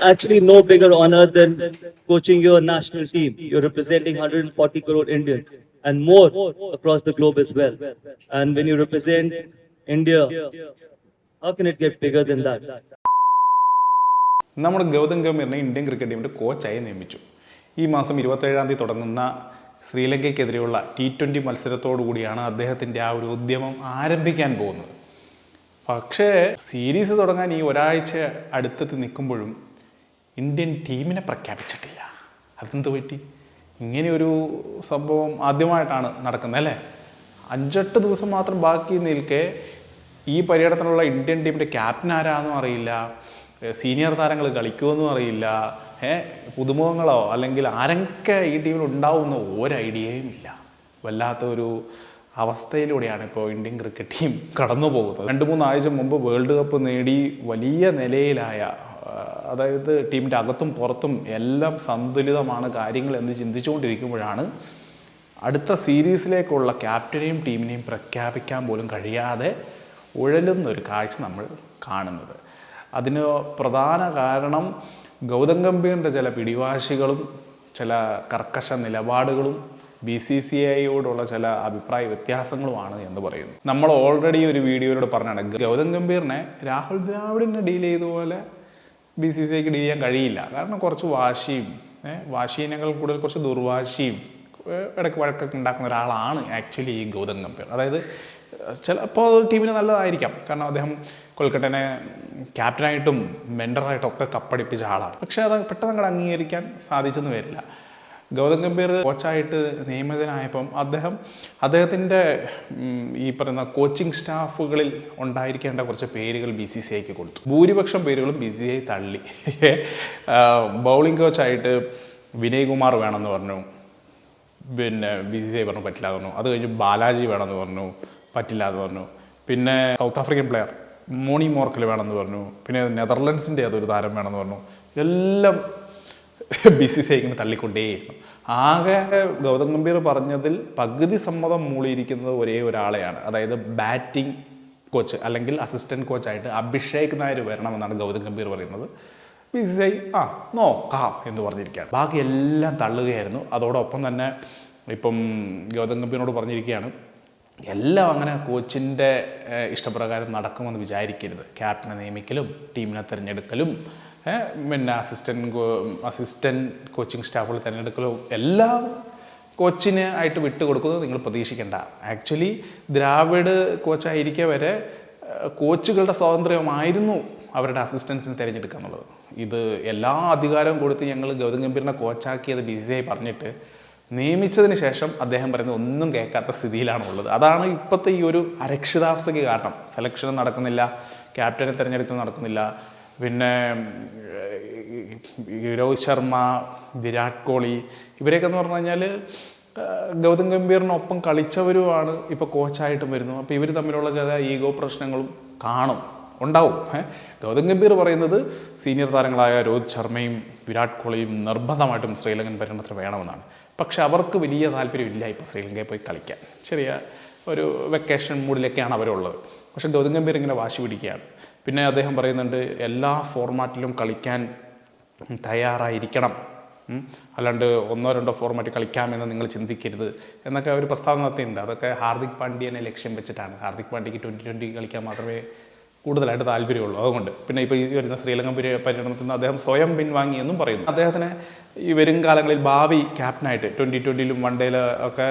Actually no bigger honor than coaching your national team. You're representing 140 crore Indians and more across the globe as well. And when you represent India, how can it get bigger than that? നമ്മുടെ Gautam ഗംഭീറിനെ Indian cricket ടീമിൻ്റെ കോച്ചായി നിയമിച്ചു. ഈ മാസം 27-ാം തീയതി തുടങ്ങുന്ന ശ്രീലങ്കയ്ക്കെതിരെയുള്ള T20 മത്സരത്തോടു കൂടിയാണ് അദ്ദേഹത്തിൻ്റെ ആ ഒരു ഉദ്യമം ആരംഭിക്കാൻ പോകുന്നത്. പക്ഷേ സീരീസ് തുടങ്ങാൻ ഈ ഒരാഴ്ച അടുത്തെത്തി നിൽക്കുമ്പോഴും ഇന്ത്യൻ ടീമിനെ പ്രഖ്യാപിച്ചിട്ടില്ല. അതെന്ത് പറ്റി? ഇങ്ങനെയൊരു സംഭവം ആദ്യമായിട്ടാണ് നടക്കുന്നത് അല്ലേ? 5-8 ദിവസം മാത്രം ബാക്കി നിൽക്കെ ഈ പര്യടനത്തിനുള്ള ഇന്ത്യൻ ടീമിൻ്റെ ക്യാപ്റ്റൻ ആരാന്നും അറിയില്ല, സീനിയർ താരങ്ങൾ കളിക്കുമെന്നും അറിയില്ല, പുതുമുഖങ്ങളോ അല്ലെങ്കിൽ ആരൊക്കെ ഈ ടീമിൽ ഉണ്ടാവുമെന്നോ ഒരു ഐഡിയയും ഇല്ല. വല്ലാത്ത ഒരു അവസ്ഥയിലൂടെയാണ് ഇപ്പോൾ ഇന്ത്യൻ ക്രിക്കറ്റ് ടീം കടന്നു പോകുന്നത്. 2-3 ആഴ്ച മുമ്പ് വേൾഡ് കപ്പ് നേടി വലിയ നിലയിലായ, അതായത് ടീമിൻ്റെ അകത്തും പുറത്തും എല്ലാം സന്തുലിതമാണ് കാര്യങ്ങൾ എന്ന് ചിന്തിച്ചുകൊണ്ടിരിക്കുമ്പോഴാണ് അടുത്ത സീരീസിലേക്കുള്ള ക്യാപ്റ്റനെയും ടീമിനെയും പ്രഖ്യാപിക്കാൻ പോലും കഴിയാതെ ഉഴലുന്നൊരു കാഴ്ച നമ്മൾ കാണുന്നത്. അതിന് പ്രധാന കാരണം ഗൗതം ഗംഭീറിൻ്റെ ചില പിടിവാശികളും ചില കർക്കശ നിലപാടുകളും BCCIയോടുള്ള ചില അഭിപ്രായ വ്യത്യാസങ്ങളുമാണ് എന്ന് പറയുന്നു. നമ്മൾ ഓൾറെഡി ഒരു വീഡിയോയിലൂടെ പറഞ്ഞാണ്, ഗൗതം ഗംഭീറിനെ രാഹുൽ ദ്രാവിഡിനെ ഡീൽ ചെയ്തതുപോലെ BCCIക്ക് ഡീൽ ചെയ്യാൻ കഴിയില്ല. കാരണം കുറച്ച് വാശിയും വാശീനങ്ങൾ കൂടുതൽ കുറച്ച് ദുർവാശിയും ഇടയ്ക്ക് വഴക്കൊക്കെ ഉണ്ടാക്കുന്ന ഒരാളാണ് ആക്ച്വലി ഈ ഗൗതം ഗംഭീർ. അതായത് ചിലപ്പോൾ ടീമിന് നല്ലതായിരിക്കാം, കാരണം അദ്ദേഹം കൊൽക്കട്ടനെ ക്യാപ്റ്റനായിട്ടും മെൻറ്ററായിട്ടും ഒക്കെ കപ്പടിപ്പിച്ച ആളാണ്. പക്ഷേ അത് പെട്ടെന്ന് അങ്ങോട്ട് അംഗീകരിക്കാൻ സാധിച്ചെന്ന് വരില്ല. ഗൗതം ഗംഭീർ കോച്ചായിട്ട് നിയമിതനായപ്പം അദ്ദേഹത്തിൻ്റെ ഈ പറയുന്ന കോച്ചിങ് സ്റ്റാഫുകളിൽ ഉണ്ടായിരിക്കേണ്ട കുറച്ച് പേരുകൾ BCCIക്ക് കൊടുത്തു. ഭൂരിപക്ഷം പേരുകളും BCCI തള്ളി. ബൗളിംഗ് കോച്ചായിട്ട് വിനയ് കുമാർ വേണമെന്ന് പറഞ്ഞു, പിന്നെ BCCI പറഞ്ഞു പറ്റില്ല എന്ന് പറഞ്ഞു. അത് കഴിഞ്ഞ് ബാലാജി വേണമെന്ന് പറഞ്ഞു, പറ്റില്ല എന്ന് പറഞ്ഞു. പിന്നെ സൗത്ത് ആഫ്രിക്കൻ പ്ലെയർ മോണി മോർക്കൽ വേണമെന്ന് പറഞ്ഞു. പിന്നെ നെതർലൻഡ്സിൻ്റെ അതൊരു താരം വേണമെന്ന് പറഞ്ഞു. എല്ലാം BCCI ഇങ്ങനെ തള്ളിക്കൊണ്ടേയിരുന്നു. ആകെ ഗൗതം ഗംഭീർ പറഞ്ഞതിൽ പകുതി സമ്മതം മൂളിയിരിക്കുന്നത് ഒരേ ഒരാളെയാണ്, അതായത് ബാറ്റിംഗ് കോച്ച് അല്ലെങ്കിൽ അസിസ്റ്റൻറ്റ് കോച്ചായിട്ട് അഭിഷേക് നായർ വരണമെന്നാണ് ഗൗതം ഗംഭീർ പറയുന്നത്. BCCI നോക്കാം എന്ന് പറഞ്ഞിരിക്കുകയാണ്. ബാക്കി എല്ലാം തള്ളുകയായിരുന്നു. അതോടൊപ്പം തന്നെ ഇപ്പം ഗൗതം ഗംഭീറിനോട് പറഞ്ഞിരിക്കുകയാണ്, എല്ലാം അങ്ങനെ കോച്ചിൻ്റെ ഇഷ്ടപ്രകാരം നടക്കുമെന്ന് വിചാരിക്കരുത്. ക്യാപ്റ്റനെ നിയമിക്കലും ടീമിനെ തിരഞ്ഞെടുക്കലും പിന്നെ അസിസ്റ്റൻറ്റ് കോച്ചിങ് സ്റ്റാഫുകൾ തിരഞ്ഞെടുക്കലും എല്ലാം കോച്ചിന് ആയിട്ട് വിട്ടുകൊടുക്കുന്നത് നിങ്ങൾ പ്രതീക്ഷിക്കേണ്ട. ആക്ച്വലി ദ്രാവിഡ് കോച്ചായിരിക്കെ വരെ കോച്ചുകളുടെ സ്വാതന്ത്ര്യമായിരുന്നു അവരുടെ അസിസ്റ്റൻസിനെ തിരഞ്ഞെടുക്കുക എന്നുള്ളത്. ഇത് എല്ലാ അധികാരവും കൊടുത്ത് ഞങ്ങൾ ഗൗതം ഗംഭീറിനെ കോച്ചാക്കിയത് BCCI പറഞ്ഞിട്ട് നിയമിച്ചതിന് ശേഷം അദ്ദേഹം പറയുന്നത് ഒന്നും കേൾക്കാത്ത സ്ഥിതിയിലാണുള്ളത്. അതാണ് ഇപ്പോഴത്തെ ഈ ഒരു അരക്ഷിതാവസ്ഥയ്ക്ക് കാരണം. സെലക്ഷൻ നടക്കുന്നില്ല, ക്യാപ്റ്റനെ തിരഞ്ഞെടുക്കൽ നടക്കുന്നില്ല, പിന്നെ രോഹിത് ശർമ്മ, വിരാട് കോഹ്ലി ഇവരെയൊക്കെ എന്ന് പറഞ്ഞു കഴിഞ്ഞാൽ ഗൗതം ഗംഭീറിനൊപ്പം കളിച്ചവരുമാണ് ഇപ്പോൾ കോച്ചായിട്ടും വരുന്നു. അപ്പോൾ ഇവർ തമ്മിലുള്ള ചില ഈഗോ പ്രശ്നങ്ങളും ഉണ്ടാവും. ഗൗതം ഗംഭീർ പറയുന്നത് സീനിയർ താരങ്ങളായ രോഹിത് ശർമ്മയും വിരാട് കോഹ്ലിയും നിർബന്ധമായിട്ടും ശ്രീലങ്കൻ പര്യടനത്തിൽ വേണമെന്നാണ്. പക്ഷെ അവർക്ക് വലിയ താല്പര്യമില്ല ഇപ്പോൾ ശ്രീലങ്കയിൽ പോയി കളിക്കാൻ. ചെറിയ ഒരു വെക്കേഷൻ മൂഡിലൊക്കെയാണ് അവരുള്ളത്. പക്ഷേ ഗൗതം ഗംഭീർ ഇങ്ങനെ വാശി പിടിക്കുകയാണ്. പിന്നെ അദ്ദേഹം പറയുന്നുണ്ട്, എല്ലാ ഫോർമാറ്റിലും കളിക്കാൻ തയ്യാറായിരിക്കണം, അല്ലാണ്ട് 1-2 ഫോർമാറ്റ് കളിക്കാമെന്ന് നിങ്ങൾ ചിന്തിക്കരുത് എന്നൊക്കെ ഒരു പ്രസ്താവന നടത്തിയിട്ടുണ്ട്. അതൊക്കെ ഹാർദിക് പാണ്ഡ്യനെ ലക്ഷ്യം വെച്ചിട്ടാണ്. ഹാർദിക് പാണ്ഡ്യയ്ക്ക് 2020 കളിക്കാൻ മാത്രമേ കൂടുതലായിട്ട് താല്പര്യമുള്ളൂ. അതുകൊണ്ട് പിന്നെ ഇപ്പോൾ ഈ വരുന്ന ശ്രീലങ്കൻ പര്യടനത്തിൽ നിന്ന് അദ്ദേഹം സ്വയം പിൻവാങ്ങിയെന്നും പറയുന്നു. അദ്ദേഹത്തിന് ഈ വരും കാലങ്ങളിൽ ഭാവി ക്യാപ്റ്റനായിട്ട് 2020-ലും 1-ഡേയിലും ഒക്കെ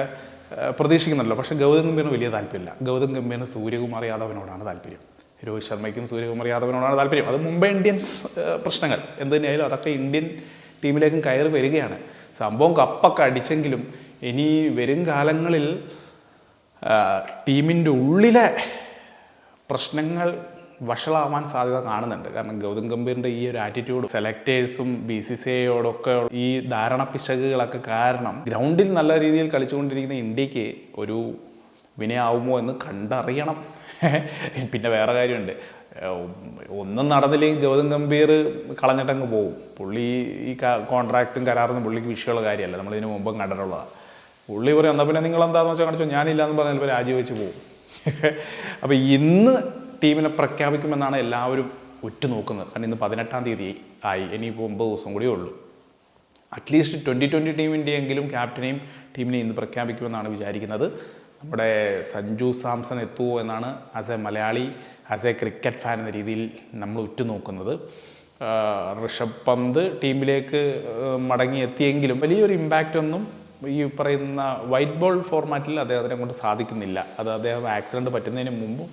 പ്രതീക്ഷിക്കുന്നുണ്ടല്ലോ. പക്ഷേ ഗൗതം ഗംഭീറിന് വലിയ താല്പര്യമില്ല. ഗൗതം ഗംഭീറിന് സൂര്യകുമാർ യാദവിനോടാണ് താല്പര്യം. രോഹിത് ശർമ്മയ്ക്കും സൂര്യകുമാർ യാദവിനോടാണ് താല്പര്യം. അത് മുംബൈ ഇന്ത്യൻസ് പ്രശ്നങ്ങൾ എന്ത് തന്നെയായാലും അതൊക്കെ ഇന്ത്യൻ ടീമിലേക്കും കയറി വരികയാണ്. സംഭവം കപ്പൊക്കെ അടിച്ചെങ്കിലും ഇനി വരും കാലങ്ങളിൽ ടീമിൻ്റെ ഉള്ളിലെ പ്രശ്നങ്ങൾ വഷളാവാൻ സാധ്യത കാണുന്നുണ്ട്. കാരണം ഗൗതം ഗംഭീറിൻ്റെ ഈ ഒരു ആറ്റിറ്റ്യൂഡ് സെലക്ടേഴ്സും BCCIയോടൊക്കെ ഈ ധാരണ പിശകുകളൊക്കെ കാരണം ഗ്രൗണ്ടിൽ നല്ല രീതിയിൽ കളിച്ചുകൊണ്ടിരിക്കുന്ന ഇന്ത്യക്ക് ഒരു വിനയാവുമോ എന്ന് കണ്ടറിയണം. പിന്നെ വേറെ കാര്യമുണ്ട്, ഒന്നും നടന്നില്ലെങ്കിൽ ഗൗതം ഗംഭീർ കളഞ്ഞിട്ടങ്ങ് പോകും. പുള്ളി ഈ കോൺട്രാക്റ്റും കരാറൊന്നും പുള്ളിക്ക് വിഷയമുള്ള കാര്യമല്ല, നമ്മളിതിന് മുമ്പും കണ്ടിട്ടുള്ളതാണ്. പുള്ളി പറയും എന്നാൽ പിന്നെ നിങ്ങളെന്താണെന്ന് വെച്ചാൽ കാണിച്ചോ, ഞാനില്ലാന്ന് പറഞ്ഞാൽ ഇപ്പോൾ രാജിവെച്ച് പോകും. അപ്പോൾ ഇന്ന് ടീമിനെ പ്രഖ്യാപിക്കുമെന്നാണ് എല്ലാവരും ഉറ്റുനോക്കുന്നത്. കാരണം ഇന്ന് 18-ാം തീയതി ആയി. ഇനിയിപ്പോൾ 9 ദിവസം കൂടിയേ ഉള്ളൂ. അറ്റ്ലീസ്റ്റ് 2020 ടീമിൻ്റെ എങ്കിലും ക്യാപ്റ്റനെയും ടീമിനെ ഇന്ന് പ്രഖ്യാപിക്കുമെന്നാണ് വിചാരിക്കുന്നത്. നമ്മുടെ സഞ്ജു സാംസൺ എത്തുമോ എന്നാണ് as A Malayali, as A cricket fan എന്ന രീതിയിൽ നമ്മൾ ഉറ്റുനോക്കുന്നത്. ഋഷഭ് പന്ത് ടീമിലേക്ക് മടങ്ങി എത്തിയെങ്കിലും വലിയൊരു ഇമ്പാക്റ്റ് ഒന്നും ഈ പറയുന്ന വൈറ്റ് ബോൾ ഫോർമാറ്റിൽ അദ്ദേഹത്തിനെ കൊണ്ട് സാധിക്കുന്നില്ല. അത് അദ്ദേഹം ആക്സിഡൻറ്റ് പറ്റുന്നതിന് മുമ്പും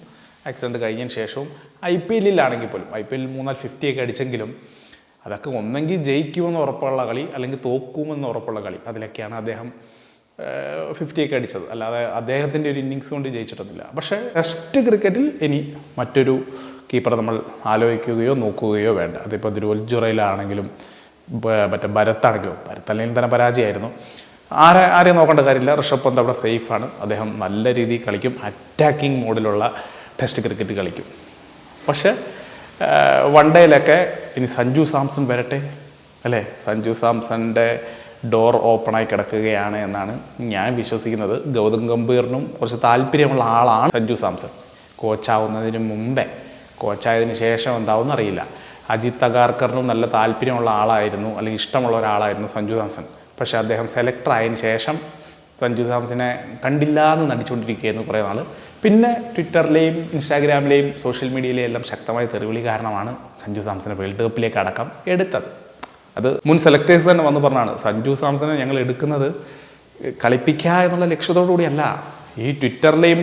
ആക്സിഡൻറ്റ് കഴിഞ്ഞതിന് ശേഷവും IPL-ലാണെങ്കിൽ പോലും IPL 3-4 50 ഒക്കെ അടിച്ചെങ്കിലും അതൊക്കെ ഒന്നെങ്കിൽ ജയിക്കുമെന്ന് ഉറപ്പുള്ള കളി അല്ലെങ്കിൽ തോക്കുമെന്ന് ഉറപ്പുള്ള കളി, അതിലൊക്കെയാണ് അദ്ദേഹം 50 ഒക്കെ അടിച്ചത്. അല്ലാതെ അദ്ദേഹത്തിൻ്റെ ഒരു ഇന്നിങ്സ് കൊണ്ട് ജയിച്ചിട്ടൊന്നുമില്ല. പക്ഷേ ടെസ്റ്റ് ക്രിക്കറ്റിൽ ഇനി മറ്റൊരു കീപ്പറെ നമ്മൾ ആലോചിക്കുകയോ നോക്കുകയോ വേണ്ട. അതിപ്പോൾ ധ്രുവൽ മറ്റേ ഭരത്താണെങ്കിലും ഭരത്തല്ലെങ്കിൽ തന്നെ പരാജയമായിരുന്നു. ആരെയും നോക്കേണ്ട കാര്യമില്ല. ഋഷഭ് പന്ത് അവിടെ സേഫാണ്. അദ്ദേഹം നല്ല രീതിയിൽ കളിക്കും. അറ്റാക്കിംഗ് മോഡിലുള്ള ടെസ്റ്റ് ക്രിക്കറ്റ് കളിക്കും. പക്ഷേ വൺ ഡേയിലൊക്കെ ഇനി സഞ്ജു സാംസൺ വരട്ടെ അല്ലേ? സഞ്ജു സാംസണിൻ്റെ ഡോർ ഓപ്പണായി കിടക്കുകയാണ് എന്നാണ് ഞാൻ വിശ്വസിക്കുന്നത്. ഗൗതം ഗംഭീറിനും കുറച്ച് താല്പര്യമുള്ള ആളാണ് സഞ്ജു സാംസൺ. കോച്ചാവുന്നതിന് മുമ്പേ, കോച്ചായതിനു ശേഷം എന്താവുമെന്ന് അറിയില്ല. അജിത് അഗാർക്കറിനും നല്ല താല്പര്യമുള്ള ആളായിരുന്നു, അല്ലെങ്കിൽ ഇഷ്ടമുള്ള ഒരാളായിരുന്നു സഞ്ജു സാംസൺ. പക്ഷേ അദ്ദേഹം സെലക്ടർ ആയതിനു ശേഷം സഞ്ജു സാംസനെ കണ്ടില്ല എന്ന് നടിച്ചുകൊണ്ടിരിക്കുകയായിരുന്നു കുറേ നാൾ. പിന്നെ ട്വിറ്ററിലെയും ഇൻസ്റ്റാഗ്രാമിലെയും സോഷ്യൽ മീഡിയയിലെയും എല്ലാം ശക്തമായ തെറിവിളി കാരണമാണ് സഞ്ജു സാംസനെ വേൾഡ് കപ്പിലേക്ക് അടക്കം എടുത്തത്. അത് മുൻ സെലക്ടേഴ്സ് തന്നെ വന്ന് പറഞ്ഞാണ്, സഞ്ജു സാംസനെ ഞങ്ങൾ എടുക്കുന്നത് കളിപ്പിക്കുക എന്നുള്ള ലക്ഷ്യത്തോടു കൂടിയല്ല, ഈ ട്വിറ്ററിലെയും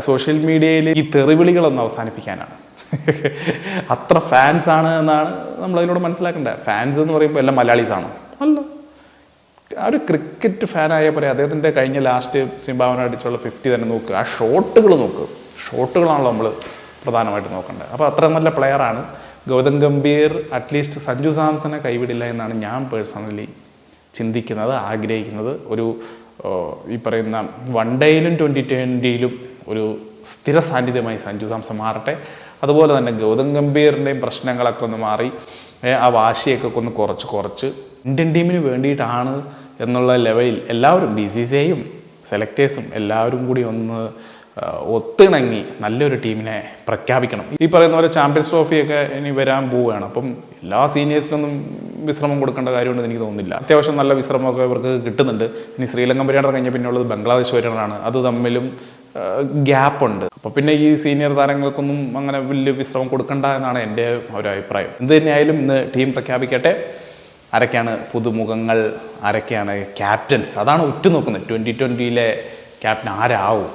സോഷ്യൽ മീഡിയയിലെയും ഈ തെറിവിളികളൊന്നും അവസാനിപ്പിക്കാനാണ്. അത്ര ഫാൻസാണ് എന്നാണ് നമ്മളതിനോട് മനസ്സിലാക്കേണ്ടത്. ഫാൻസ് എന്ന് പറയുമ്പോൾ എല്ലാം മലയാളീസാണോ? അല്ല. ആ ഒരു ക്രിക്കറ്റ് ഫാനായ പോലെ അദ്ദേഹത്തിൻ്റെ കഴിഞ്ഞ ലാസ്റ്റ് സിംബാബ്വെ അടിച്ചുള്ള 50 തന്നെ നോക്കുക. ആ ഷോട്ടുകൾ നോക്കുക. ഷോട്ടുകളാണല്ലോ നമ്മൾ പ്രധാനമായിട്ട് നോക്കേണ്ടത്. അപ്പോൾ അത്ര നല്ല പ്ലെയറാണ് ഗൗതം ഗംഭീർ. അറ്റ്ലീസ്റ്റ് സഞ്ജു സാംസനെ കൈവിടില്ല എന്നാണ് ഞാൻ പേഴ്സണലി ചിന്തിക്കുന്നത്, ആഗ്രഹിക്കുന്നത്. ഒരു ഈ പറയുന്ന വൺ ഡേയിലും 2020-ലും ഒരു സ്ഥിര സാന്നിധ്യമായി സഞ്ജു സാംസൺ മാറട്ടെ. അതുപോലെ തന്നെ ഗൗതം ഗംഭീറിൻ്റെയും പ്രശ്നങ്ങളൊക്കെ ഒന്ന് മാറി ആ വാശിയൊക്കെ ഒന്ന് കുറച്ച് ഇന്ത്യൻ ടീമിന് വേണ്ടിയിട്ടാണ് എന്നുള്ള ലെവലിൽ എല്ലാവരും BCCIയും സെലക്ടേഴ്സും എല്ലാവരും കൂടി ഒന്ന് ഒത്തിണങ്ങി നല്ലൊരു ടീമിനെ പ്രഖ്യാപിക്കണം. ഈ പറയുന്ന പോലെ ചാമ്പ്യൻസ് ട്രോഫിയൊക്കെ ഇനി വരാൻ പോവുകയാണ്. അപ്പം എല്ലാ സീനിയേഴ്സിനൊന്നും വിശ്രമം കൊടുക്കേണ്ട കാര്യമുണ്ടെന്ന് എനിക്ക് തോന്നുന്നില്ല. അത്യാവശ്യം നല്ല വിശ്രമമൊക്കെ ഇവർക്ക് കിട്ടുന്നുണ്ട്. ഇനി ശ്രീലങ്കൻ പര്യടനം കഴിഞ്ഞ പിന്നെയുള്ളത് ബംഗ്ലാദേശ് പര്യടനമാണ്. അത് തമ്മിലും ഗ്യാപ്പുണ്ട്. അപ്പോൾ പിന്നെ ഈ സീനിയർ താരങ്ങൾക്കൊന്നും അങ്ങനെ വലിയ വിശ്രമം കൊടുക്കണ്ട എന്നാണ് എൻ്റെ ഒരു അഭിപ്രായം. എന്ത് തന്നെയായാലും ഇന്ന് ടീം പ്രഖ്യാപിക്കട്ടെ. ആരൊക്കെയാണ് പുതുമുഖങ്ങൾ, ആരൊക്കെയാണ് ക്യാപ്റ്റൻസ്, അതാണ് ഉറ്റുനോക്കുന്നത്. 2020-ലെ ക്യാപ്റ്റൻ ആരാവും?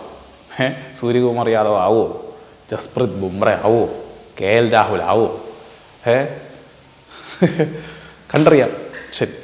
സൂര്യകുമാർ യാദവ് ആവോ? ജസ്പ്രീത് ബുംറ ആവോ? KL രാഹുൽ ആവോ? കണ്ടറിയാം. ശരി.